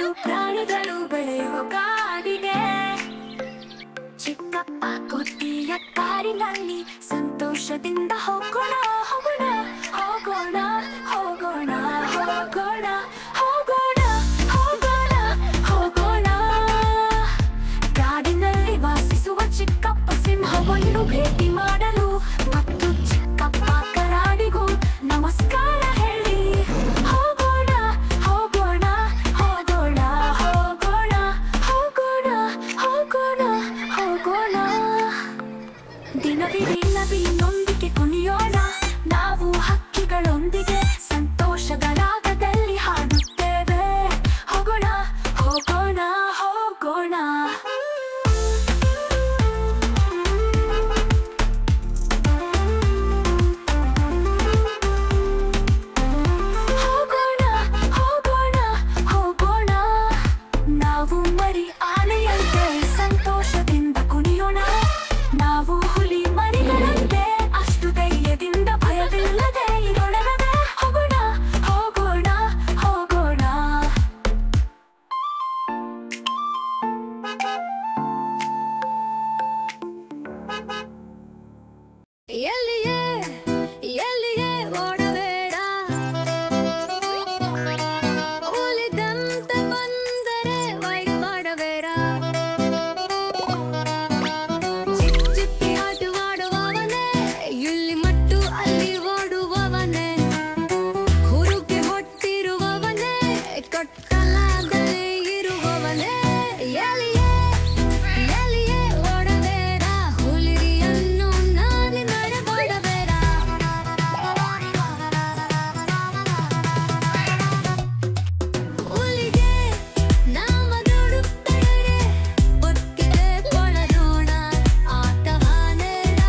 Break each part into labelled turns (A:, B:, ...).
A: ಕಾಡು ಪ್ರಾಣಿಗಳು ಬೆಳೆಯುವ ಕಾಡಿಗೆ ಚಿಕ್ಕಪ್ಪ ಕೊಟ್ಟಿಯ ಕಾರಿನಲ್ಲಿ ಸಂತೋಷದಿಂದ ಹೋಗೋಣ ಹೋಗೋಣ ಹೋಗೋಣ ಹೋಗೋಣ ಹೋಗೋಣ ಹೋಗೋಣ ಹೋಗೋಣ ಹೋಗೋಣ ಕಾಡಿನಲ್ಲಿ ವಾಸಿಸುವ ಚಿಕ್ಕಪ್ಪ ಸಿಂಹವನ್ನು ಭೇಟಿ ಮಾಡಲು ಮತ್ತು ಚಿಕ್ಕಪ್ಪ ಕರಾಡಿಗೂ ನಮಸ್ಕಾರ ಹೇಳಿ ಹೋಗೋಣ ಹೋಗೋಣ ಹೋಗೋಣ ಹೋಗೋಣ ಹೋಗೋಣ ಹೋಗೋಣ ಹೋಗೋಣ ದಿನವಿಡೀ ನವಿಲಿನೊಂದಿಗೆ ಕುಣಿಯೋಣ ನಾವು ಹಕ್ಕಿಗಳೊಂದಿಗೆ ಸಂತೋಷದ ರಾಗದಲ್ಲಿ ಹಾಡುತ್ತೇವೆ ಹೋಗೋಣ ಹೋಗೋಣ ಹೋಗೋಣ ಹೋಗೋಣ ಹೋಗೋಣ ಹೋಗೋಣ ನಾವು ಮರಿ ಆನೆಯಂತೆ ಸಂತೋಷದಿಂದ ಕುಣಿಯೋಣ ನಾವು ಹುಲಿ ಮರಿಗಳಂತೆ ಅಷ್ಟು ಧೈರ್ಯದಿಂದ ಭಯವಿಲ್ಲದೆ ಇರೋಣವೇ ಹೋಗೋಣ ಹೋಗೋಣ ಹೋಗೋಣ ಎಲ್ಲಿಯೇ ಎಲ್ಲಿಯೇ ಓಡಬೇಡ ಉಳಿದಂತೆ ಬಂದರೆ ವೈಟ್ ಮಾಡಬೇಡ ಚಿಕ್ಕಿ ಆಟವಾಡುವವನೇ ಇಲ್ಲಿ ಮತ್ತು ಅಲ್ಲಿ ಓಡುವವನೇ ಹುರುಗೆ ಹೊಟ್ಟಿರುವವನೇ ಕಟ್ಟಲಾಗದೆ ಇರುವವನೇ ಎಲ್ಲಿಯೇ ಎಲ್ಲಿಯೇ ಓಡಬೇಡ ಹುಲಿಯನ್ನು ನಾನೇ ಮಾಡಬೇಡ ಹುಲಿಗೆ ನಾಮ ನೋಡುತ್ತೇನೆ ಒತ್ತಿಗೆ ಕೊಳರೋಣ ಆಟವಾನೇಡ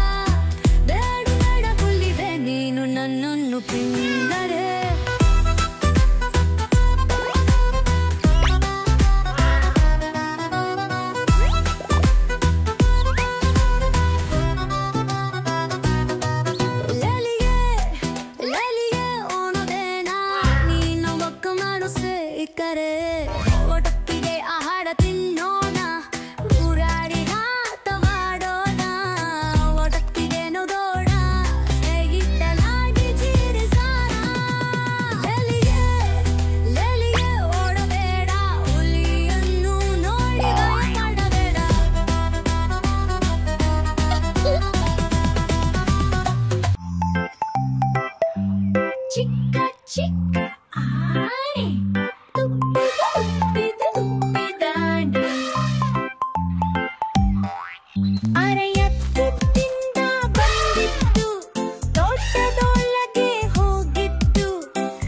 A: ಬೇಡ ಬೇಡ ಹುಲಿವೆ ನೀನು ನನ್ನನ್ನು ಪಿಂದರೆ ಲೆಲಿಯೇ ಲೆಲಿಯೇ ಓನದೇನ ನೀನು ಒಕ್ಕ ಮಾಡು ಸೇಕರೆ ಒಟ್ಟಿಗೆ ಆಹಾರ ತಿನ್ನೋಣ ಊರಾಡಿ ಆಟವಾಡೋಣ ಒಟ್ಟಿಗೆ ನುದೋಣ ಹೇಗಿಟ್ಟಲಾಗಿ ಜೀರಿಸೋಣ ಲೆಲಿಯೇ ಲೆಲಿಯೇ ಓಡಬೇಡ ಹುಲಿಯನ್ನು ನೋಡಿ ಭಯ ಪಡಬೇಡ ಚಿಕ್ಕ ಚಿಕ್ಕ ಆನೆ ತುಪ್ಪಿದ ತುಪ್ಪಿದಾನೆ ಅರೆಯತ್ತಿದ್ದಿಂದ ಬಂದಿತ್ತು ತೋಟದೊಳಗೆ ಹೋಗಿತ್ತು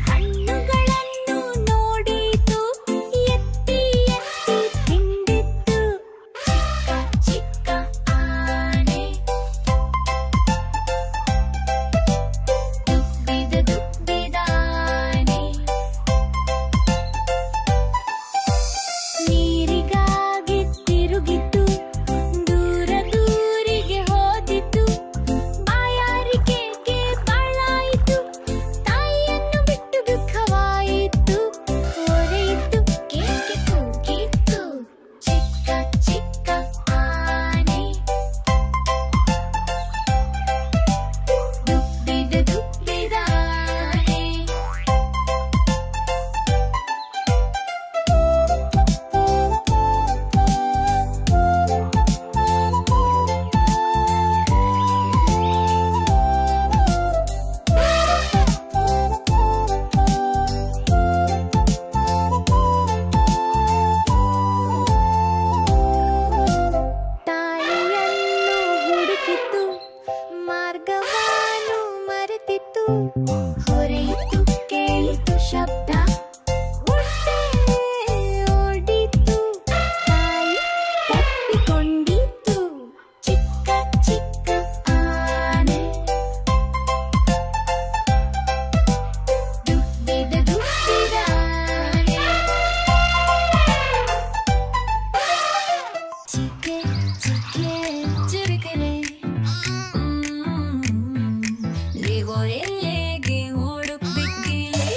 A: ಹಣ್ಣುಗಳನ್ನು ನೋಡಿತು ಎತ್ತಿ ಎತ್ತಿ ತಿಂದಿತ್ತು ಚಿಕ್ಕ ಚಿಕ್ಕ ಆನೆ ತುಪ್ಪಿದ ತುಪ್ಪಿದಾನೆ ನೀರಿಗಾಗಿ ತಿರುಗಿತು ದೂರ ದೂರಿಗೆ ಹೋದಿತು ಬಾಯಾರಿಕೆಗೆ ಬಾಳಾಯಿತು ತಾಯಿಯನ್ನು ಬಿಟ್ಟು ದುಃಖವಾಯಿತು ಹೊರೆಯಿತು ಕೇಕೆ ಕೂಗಿತು ಚಿಕ್ಕ ಚಿಕ್ಕ ಆನೆ ದುಬ್ಬಿದ ದುಬ್ಬಿದಾನೆ ತಾಯಿಯನ್ನು ಹುಡುಕಿತು ಮಾರ್ಗವನ್ನು ಮರೆತಿತ್ತು ಹೊರೆಯಿತು ಕೇಳಿತು ಶಬ್ದ ಹೊಟ್ಟೆ ಓಡಿತು ತಾಯಿ ತಪ್ಪಿಕೊಂಡಿತು ಚಿಕ್ಕ ಚಿಕ್ಕ ಆನೆ ದುಬ್ಬಿದ ದುಬ್ಬಿದಾನೆ ಚಿಕ್ಕೆ ಚಿಕ್ಕೆ ಚಿರುಕನೆ ನೀವು ಎಲ್ಲಿಗೆ ಹುಡುಕ್ಬಿಟ್ಟಿರಿ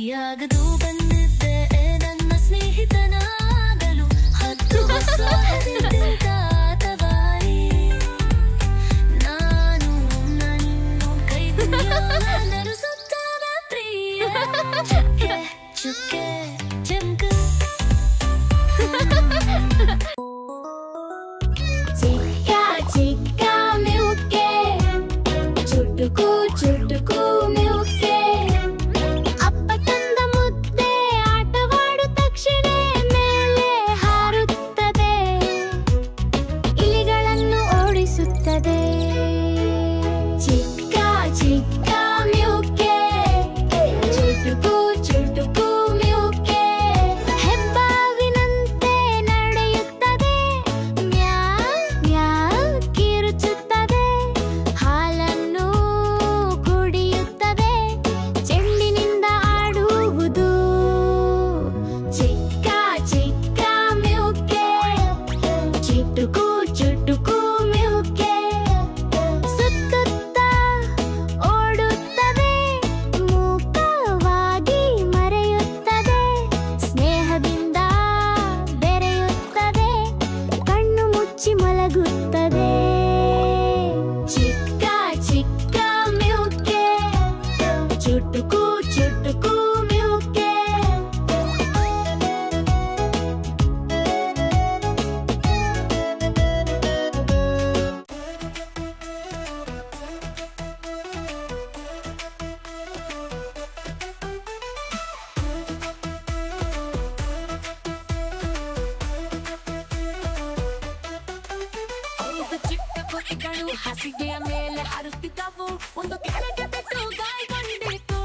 A: ಸರಿಯಾಗದು ಬಂದಿದ್ದೆ ನನ್ನ ಸ್ನೇಹಿತನಾಗಲು 10 ವರ್ಷ ತವಾರಿ ನಾನು ನನ್ನು ಕೈ ತುಳಿಯಲಾದರೂ ಸುತ್ತದ ಪ್ರಿಯ ಚುಕ್ಕೆ ಚುಕ್ಕೆ ಚಮಕ ಚಿಕ್ಕ ಚಿಕ್ಕ ಮ್ಯೂಕೆ ಚುಟುಕು ಚುಟುಕು ಮ್ಯೂಕೆ ಅಪ್ಪ ತಂದ ಮುದ್ದೆ ಆಟವಾಡು ತಕ್ಷಣ ಮೇಲೆ ಹಾರುತ್ತದೆ ಇಲಿಗಳನ್ನು ಓಡಿಸುತ್ತದೆ ಚಿಕ್ಕ ಚಿಕ್ಕ ಮ್ಯೂಕೆ ಚುಟುಕು ಚುಟುಕು ಮ್ಯೂಕೆ ಹೆಬ್ಬಾವಿನಂತೆ ನಡೆಯುತ್ತದೆ ಮ್ಯಾವ್ ಮ್ಯಾವ್ ಕಿರುಚುತ್ತದೆ ಹಾಲನ್ನು ಕುಡಿಯುತ್ತದೆ ಚೆಂಡಿನಿಂದ ಆಡುವುದು ಚಿಕ್ಕ ಚಿಕ್ಕ ಮ್ಯೂಕೆ ಚುಟುಕು ಚುಟುಕು ಮ್ಯೂಕೆ ಸುತ್ತುತ್ತ ಓಡುತ್ತದೆ ಮೂಕವಾಗಿ ಮರೆಯುತ್ತದೆ ಸ್ನೇಹದಿಂದ ಬೆರೆಯುತ್ತದೆ ಕಣ್ಣು ಮುಚ್ಚಿ ಮಲಗುತ್ತದೆ ಚಿಕ್ಕ ಚಿಕ್ಕ ಮ್ಯೂಕೆ ಚುಟುಕು ಚುಟುಕು ಮ್ಯೂಕೆ ಚಿಕ್ಕ ಕೊಟ್ಟಿಗಳು ಹಾಸಿಗೆಯ ಮೇಲೆ ಹಾರುತ್ತಿದ್ದವು ಒಂದು ಕೆಳಗೆ ಬಿದ್ದು ಗಾಯಗೊಂಡಿತು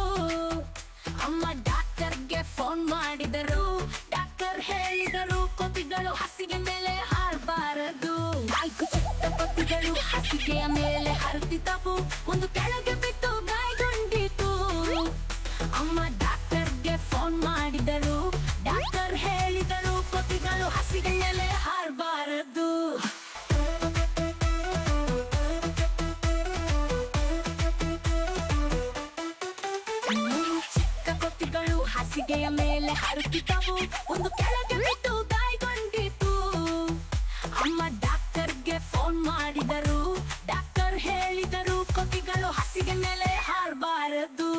A: ಅಮ್ಮ ಡಾಕ್ಟರ್ಗೆ ಫೋನ್ ಮಾಡಿದರು ಡಾಕ್ಟರ್ ಹೇಳಿದರು ಕೊಟ್ಟಿಗಳು ಹಾಸಿಗೆ ಮೇಲೆ ಹಾರಬಾರದು 4 ಚಿಕ್ಕ ಕೊಟ್ಟಿಗಳು ಹಾಸಿಗೆಯ ಮೇಲೆ ಹಾರುತ್ತಿದ್ದವು ಒಂದು ಕೆಳಗೆ ಬಿದ್ದು ಗಾಯಗೊಂಡಿತು ಅಮ್ಮ ಡಾಕ್ಟರ್ಗೆ ಫೋನ್ ಮಾಡಿದರು ಡಾಕ್ಟರ್ ಹೇಳಿದರು ಕೊಟ್ಟಿಗಳು ಹಾಸಿಗೆ ಮೇಲೆ ಹಾರಬಾರದು ಚಿಕ್ಕ ಕೊಟ್ಟಿಗಳು ಹಾಸಿಗೆಯ ಮೇಲೆ ಹಾರುತ್ತಿದ್ದವು ಒಂದು ಕೆಳಗೆ ಬಿದ್ದು ಗಾಯಗೊಂಡಿತು ಅಮ್ಮ ಡಾಕ್ಟರ್ಗೆ ಫೋನ್ ಮಾಡಿದರು ಡಾಕ್ಟರ್ ಹೇಳಿದರು ಕೊಟ್ಟಿಗಳು ಹಾಸಿಗೆ ಮೇಲೆ ಹಾರಬಾರದು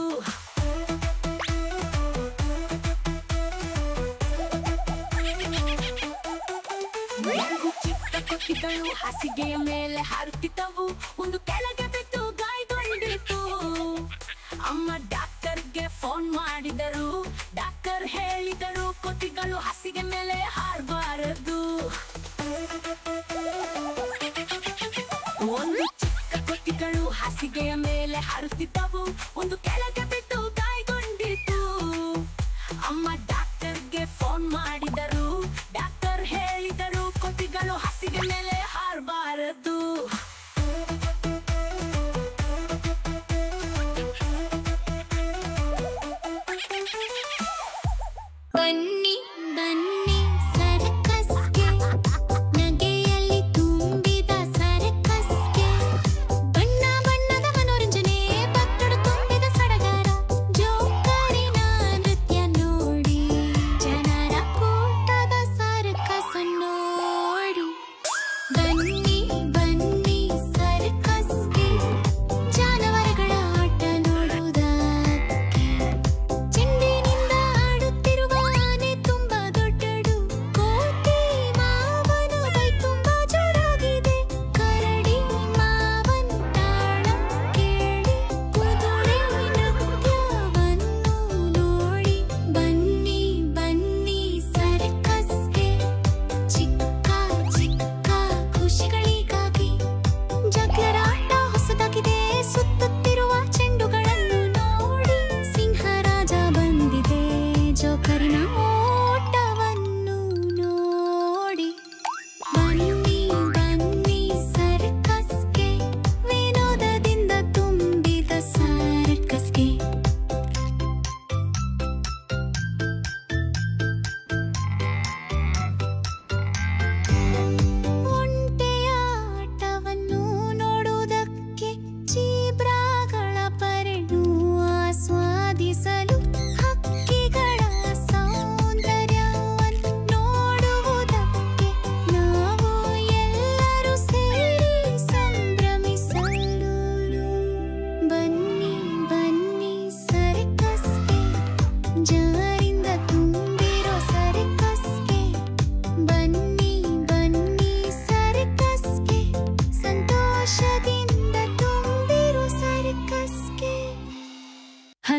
A: ಚಿಕ್ಕ ಕೊಟ್ಟಿಗಳು ಹಾಸಿಗೆಯ ಮೇಲೆ ಹಾರುತ್ತಿದ್ದವು ಒಂದು ಕೆಳಗೆ ಬಿದ್ದು ಗಾಯಗೊಂಡಿತು ಅಮ್ಮ ಡಾಕ್ಟರ್ಗೆ ಫೋನ್ ಮಾಡಿದರು ಡಾಕ್ಟರ್ ಹೇಳಿದರು ಕೊಟ್ಟಿಗಳು ಹಾಸಿಗೆ ಮೇಲೆ ಹಾರಬಾರದು ಒಂದು ಚಿಕ್ಕ ಕೊಟ್ಟಿಗಳು ಹಾಸಿಗೆಯ ಮೇಲೆ ಹಾರುತ್ತಿದ್ದವು ಒಂದು ಕೆಳಗೆ ಬಿದ್ದು ಗಾಯಗೊಂಡಿತು ಅಮ್ಮ ಡಾಕ್ಟರ್ಗೆ ಫೋನ್ ಮಾಡಿದರು ಡಾಕ್ಟರ್ ಹೇಳಿದರು ಕೊಟ್ಟಿಗಳು ಹಾಸಿಗೆ ಮೇಲೆ ಹಾರಬಾರದು ಬನ್ನಿ ಬನ್ನಿ ಸರ್ಕಸ್ಗೆ ನಗೆಯಲ್ಲಿ ತುಂಬಿದ ಸರ್ಕಸ್ಗೆ ಬಣ್ಣ ಬಣ್ಣದ ಮನೋರಂಜನೆ ಬತ್ತುಡು ತುಂಬಿದ ಸಡಗರ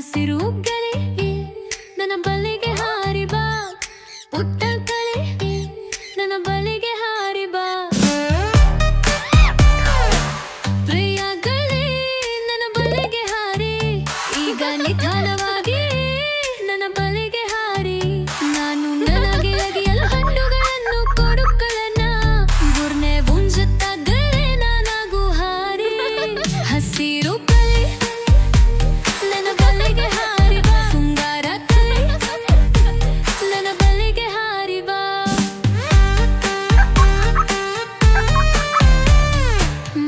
A: ಹಸಿರು ಗೆರೆ ನನ್ನ ಬಲಿಗೆ ಹಾರಿ ಬಾ ಪುಟ್ಟ ಕಳೆ ನನ್ನ ಬಲಿಗೆ ಹಾರಿ ಬಾ ಪ್ರಿಯಗಳೇ ನನ್ನ ಬಲಿಗೆ ಹಾರಿ ಈಗ ನಿಧಾನವಾಗಿ ನನ್ನ ಬಲಿಗೆ ಹಾರಿ ನಾನು ನನಗೆ ಅಗಿಯಲು ಹಣ್ಣುಗಳನ್ನು ಕೊಡುಕಳನ್ನ ಗುರ್ನೆ ಮುಂಜುತ್ತಾಗಲೇ ನಾನಾಗು ಹಾರಿ ಹಸಿರು ಕಲೆ ನನ್ನ ಬಲಿಗೆ ಹಾರಿ ಬಾ ಸುಂದರ ಕಲೆ ನನ್ನ ಬಲಿಗೆ ಹಾರಿ ಬಾ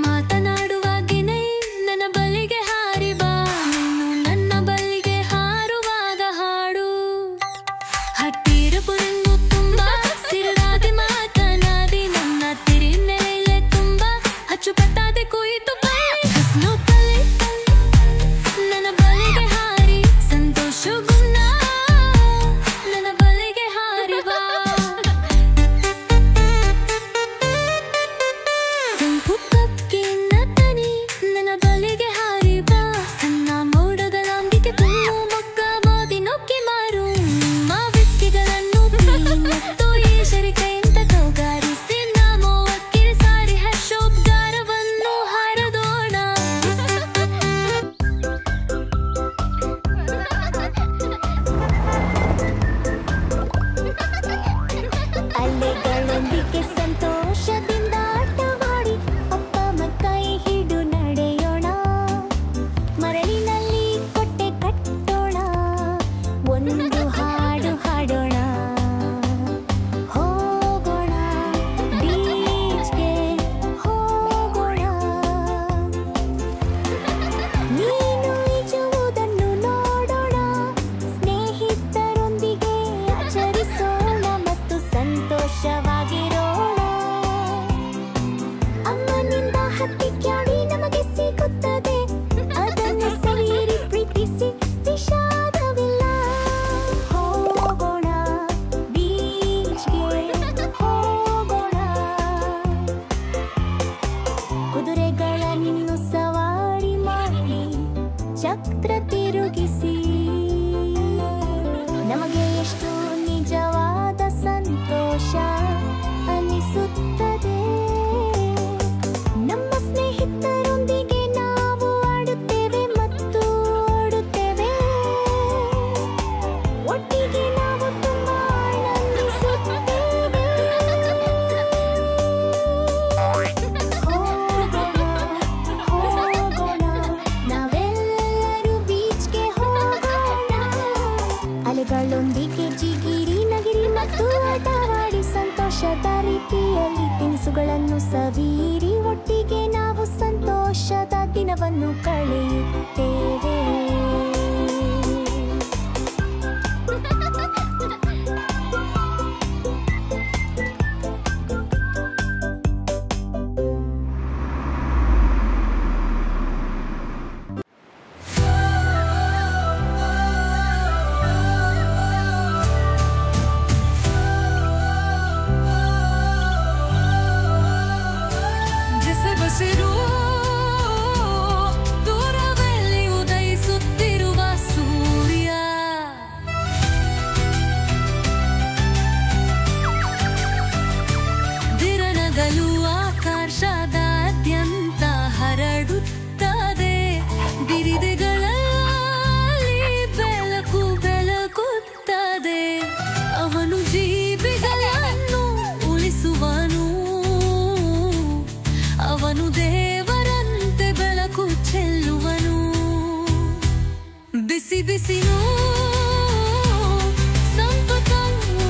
A: ಮಾತನಾಡುವಾಗಿನೇ ನನ್ನ ಬಲಿಗೆ ಹಾರಿ ಬಾ ನೀನು ನನ್ನ ಬಲಿಗೆ ಹಾರುವಾಗ ಹಾಡು ಹತ್ತಿರ ಪುರನ್ನು ತುಂಬಾ ಸಿರದಾದೆ ಮಾತನಾಡಿ ನನ್ನ ತಿರಿ ನೆಲೆ ತುಂಬಾ ಹಚ್ಚು ಪತ್ತಾದೆ ಕುಯಿತು ಹಸ್ನು ಕಲೆ ನನ್ನ ಬಲಿಗೆ ಹಾರಿ ಸಂತೋಷ ಗುಣ ನನ್ನ ಬಲಿಗೆ ಹಾರಿ ಬಾ ಸಂಪು ಕಪ್ಪಿನ ತನಿ ನನ್ನ ಬಲಿಗೆ ಹಾರಿ ಬಾ ಸಣ್ಣ ಮೋಡದ ಲಾಂಗಿಗೆ ತುಂಬು ಮೊಕ್ಕ ಮೋದಿ ನೊಕ್ಕಿ ಮಾರು ನಿಮ್ಮ ವ್ಯಕ್ತಿಗಳನ್ನು ಮತ್ತು ಈಶರಿಕೆಯಿಂದ ಕೌಗಾರಿಸಿ ನಾಮೋ ಅಕ್ಕಿರಿ ಸಾರಿ ಹರ್ಷೋದ್ಗಾರವನ್ನು ಹಾರದೋಣ ಅಲೆಗಳೊಂದಿಗೆ ಸಂತೋಷದಿಂದ ಆಟವಾಡಿ ಅಪ್ಪ ಮಕ್ಕೈ ಹಿಡು ನಡೆಯೋಣ ಮರಳಿನಲ್ಲಿ ಕೊಟ್ಟೆ ಕಟ್ಟೋಣ ಒಂದು ಹಾಡು ಹಾಡೋಣ ಹೋಗೋಣ ಬೀಚ್ಗೆ ಹೋಗೋಣ ನೀನು ಈಜುವುದನ್ನು ನೋಡೋಣ ಸ್ನೇಹಿತರೊಂದಿಗೆ ಆಚರಿಸೋಣ ಮತ್ತು ಸಂತೋಷವಾಗಿರೋಣ ಅಮ್ಮನಿಂದ ಹತ್ತಿ ಕ್ಯಾಡಿ ನಮಗೆ ಸಿಗುತ್ತದೆ ಅದನ್ನು ಸವಿಯಿರಿ ಪ್ರೀತಿಸಿ ವಿಷಾದವಿಲ್ಲ ಹೋಗೋಣ ಬೀಚ್ಗೆ ಹೋಗೋಣ ಕುದುರೆಗಳನ್ನು ಸವಾರಿ ಮಾಡಿ ಚಕ್ರ ತಿರುಗಿಸಿ ನಮಗೆ ಎಷ್ಟು ನಿಜವಾದ ಸಂತೋಷ ಅನಿಸುತ್ತದೆ ನಮ್ಮ ಸ್ನೇಹಿತರೊಂದಿಗೆ ನಾವು ಆಡುತ್ತೇವೆ ಮತ್ತು ಓಡುತ್ತೇವೆ ಒಟ್ಟಿಗೆ ನಾವು ತುಂಬಾ ಆನಂದಿಸುತ್ತೇವೆ ಹೋಗೋಣ ನಾವೆಲ್ಲರೂ ಬೀಚ್ಗೆ ಹೋಗೋಣ ಅಲೆಗಳೊಂದಿಗೆ ಜಿಗಿರಿ ನಗಿರಿ ಮತ್ತು ಆಟವಾಡಿ ಸಂತೋಷದ ರೀತಿಯಲ್ಲಿ ತಿನಿಸುಗಳನ್ನು ಸವಿಯಿರಿ ಒಟ್ಟಿಗೆ ನಾವು ಸಂತೋಷದ ದಿನವನ್ನು ಕಳೆಯುತ್ತೇವೆ ಜೆಸೆ ಬಸಿರು ದೂರದಲ್ಲಿ ಉದಯಿಸುತ್ತಿರುವ ಸೂರ್ಯ ದಿರನಗಲು ಆಕಾಶದಾದ್ಯಂತ ಹರಡುತ್ತದೆ ಬಿರಿದೆಗಳಲ್ಲಿ ಬೆಳಕು ಬೆಳಗುತ್ತದೆ ಅವನು ಜೀವಿಗಳನ್ನು ಉಳಿಸುವನು ಅವನು ದೇವರಂತೆ ಬೆಳಕು ಚೆಲ್ಲುವನು ಬಿಸಿ ಬಿಸಿನೂ ಸಂಪತ್ತನ್ನು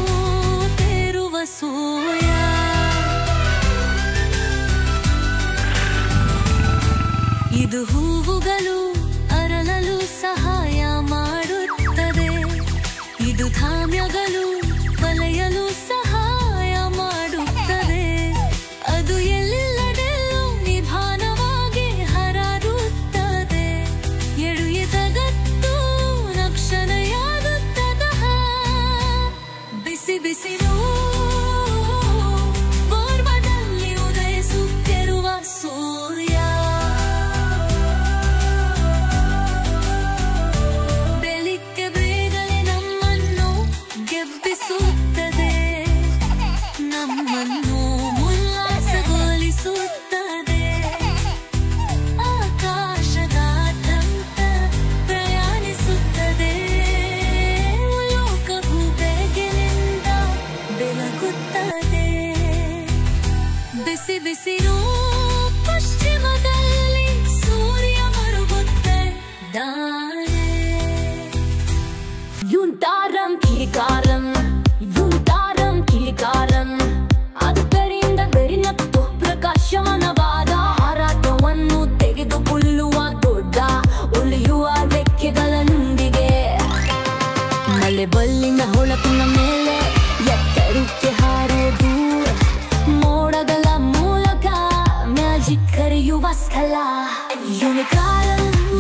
A: ತೇರುವ ಸೂರ್ಯ ಇದು ಹೂವುಗಳು ಅರಳಲು ಸಹಾಯ ಮಾಡುತ್ತದೆ ಇದು ಧಾನ್ಯಗಳು ಬಲೆಯಲು ಸಹಾಯ ಮಾಡುತ್ತದೆ ಅದು ಎಲ್ಲಿಲ್ಲದೆಲ್ಲೂ ನಿಧಾನವಾಗಿ ಹರಡುತ್ತದೆ ಎಳೆಯದಗತ್ತು ರಕ್ಷಣೆಯಾಗುತ್ತದ ಬಿಸಿ ಬಿಸಿನೂ ಪೂರ್ವದಲ್ಲಿ ಉದಯಿಸುತ್ತಿರುವ ಸೂರ್ಯ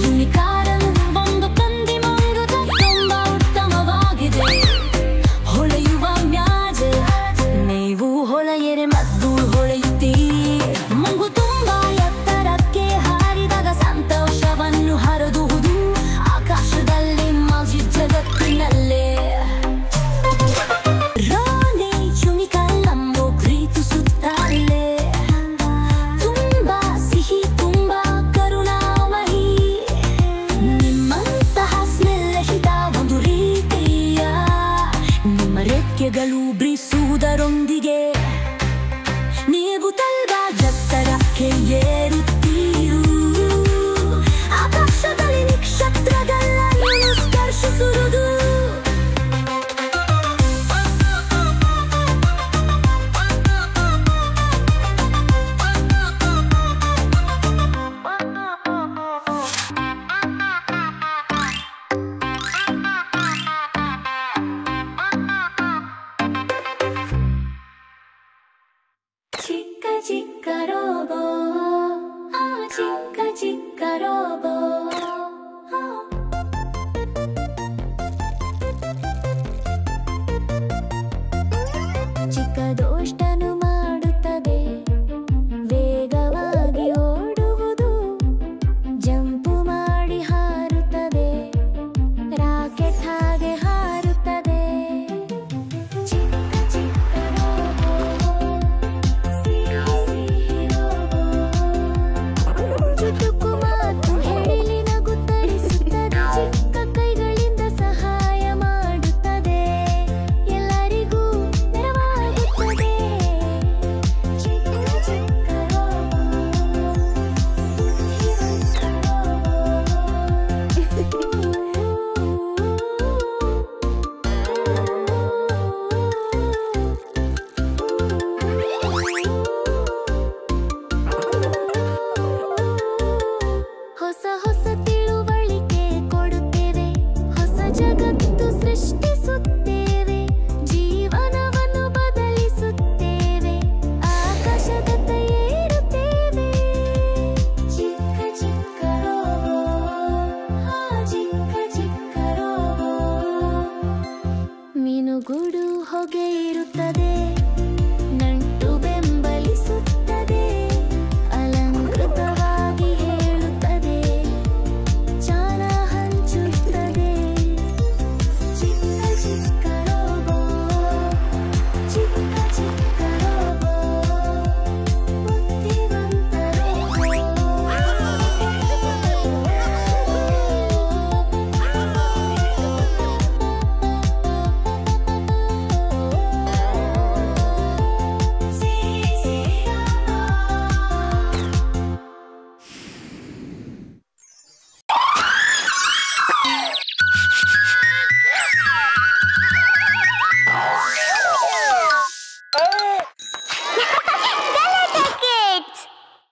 A: ಯುನಿಕಾರನ್ ಒಂದು ಕಂದಿ ಮಂಗದ ತುಂಬಾ ಉತ್ತಮವಾಗಿದೆ. ಹೊಳೆಯುವ ಮ್ಯಾಜ್ ನೀವು ಹೊಳೆಯರೆ ಮದ್ದು ಹೊಳೆಯುತ್ತೀರಿ. ಮಂಗು ತುಂಬಾ ಎತ್ತರಕ್ಕೆ ಹಾರಿದಾಗ ಸಂತೋಷವನ್ನು ಹರಡುವುದು ಆಕಾಶದಲ್ಲಿ ಮ್ಯಾಜಿಕ್ ಜಗತ್ತಿನಲ್ಲೇ. ರಾಣಿ ಯುನಿಕಾರ್ನ್ ನಮ್ಮನ್ನು ಪ್ರೀತಿಸುತ್ತಾಳೆ. ತುಂಬಾ ಸಿಹಿ ತುಂಬಾ ಕರುಣಾಮಯಿ. ನಿಮ್ಮಂತಹ ಸ್ನೇಹಿತ ಒಂದು ರೀತಿಯ ನಿಮ್ಮ ರೆಕ್ಕೆಗಳು ಬೀಸುವುದರೊಂದಿಗೆ ನೀವು ತಲ್ವಾ ಎತ್ತರಕ್ಕೆ ಏರುತ್ತೀರು. ಆಕಾಶದಲ್ಲಿ ನಕ್ಷತ್ರಗಳನ್ನು ಸ್ಪರ್ಶಿಸುವುದು. ಚಿಕ್ಕ ಚಿಕ್ಕ ರೋಬೋ, ಆ ಚಿಕ್ಕ ಚಿಕ್ಕ ರೋಬೋ. ಚಿಕ್ಕದೋಷ್ಟನು ಮಾಡುತ್ತದೆ, ವೇಗವಾಗಿ ಓಡುವುದು, ಜಂಪು ಮಾಡಿ ಹಾರುತ್ತದೆ, ರಾಕೆಟ್ ಹಾಗೆ ಹಾರುತ್ತದೆ. ಚಿಕ್ಕ ಚಿಕ್ಕ ರೋಬೋ, ಚುಟುಕು ಮಾತು ಹೇಳಿ ನಗುತ್ತರಿಸುತ್ತದೆ. ಚಿಕ್ಕ ಕೈಗಳಿಂದ ಸಹಾಯ ಮಾಡುತ್ತದೆ, ಎಲ್ಲರಿಗೂ ನೆರವಾಗುತ್ತದೆ. ಚಿಕ್ಕ ಚಿಕ್ಕ ರೋಬೋ, ಬುದ್ಧಿವಂತ ರೋಬೋ. ಹೊಸ